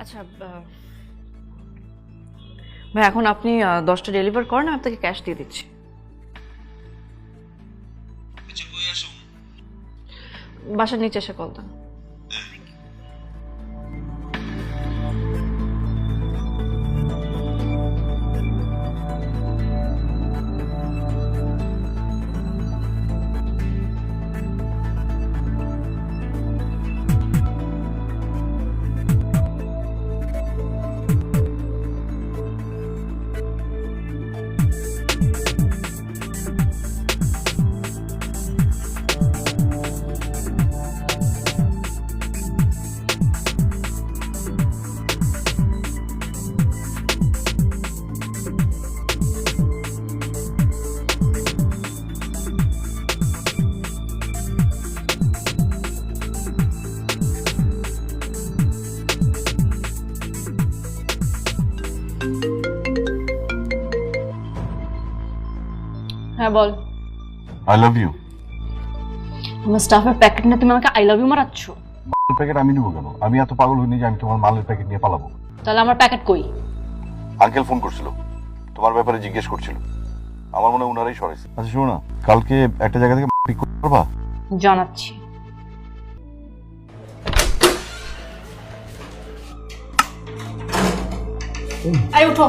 আচ্ছা ভাই, এখন আপনি 10টা ডেলিভার করেন, আমি আপনাকে ক্যাশ দিয়ে দিচ্ছি। বাসার নিচে এসে কল দেন। হ্যাঁ বল। I love you. আমার স্টাফের প্যাকেট না, তুমি আমাকে আই লাভ ইউ মারাচ্ছ? মালের প্যাকেট আমি নিবো কেন? আমি এত পাগল হইনি যে আমি তোমার মালের প্যাকেট নিয়ে পালাবো। তাহলে আমার প্যাকেট কই? আঙ্কেল ফোন করছিল, তোমার ব্যাপারে জিজ্ঞেস করছিল। আমার মনে হয় উনারাই সরাইছে। আচ্ছা শোনো না, কালকে একটা জায়গা থেকে পিক করতে পারবা? জানাচ্ছি। এই উঠো।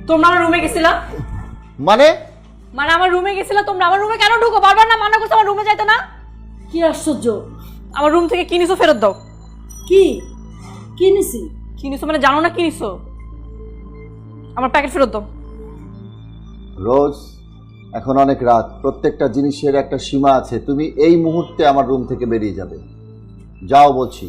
তোমরা আমার রুমে গেছিলা? মানে মানে আমার রুমে গেছিলা তোমরা? আমার রুমে কেন ঢুকো? বারবার না মানা করছো আমার রুমে যাইতে না? কি আশ্চর্য! আমার রুম থেকে কি নিছো ফেরত দাও। কি কি নিছি? কি নিছো মানে জানো না কি নিছো? আমার প্যাকেট ফেরত দাও। রোজ, এখন অনেক রাত, প্রত্যেকটা জিনিসের একটা সীমা আছে। তুমি এই মুহূর্তে আমার রুম থেকে বেরিয়ে যাবে। যাও বলছি।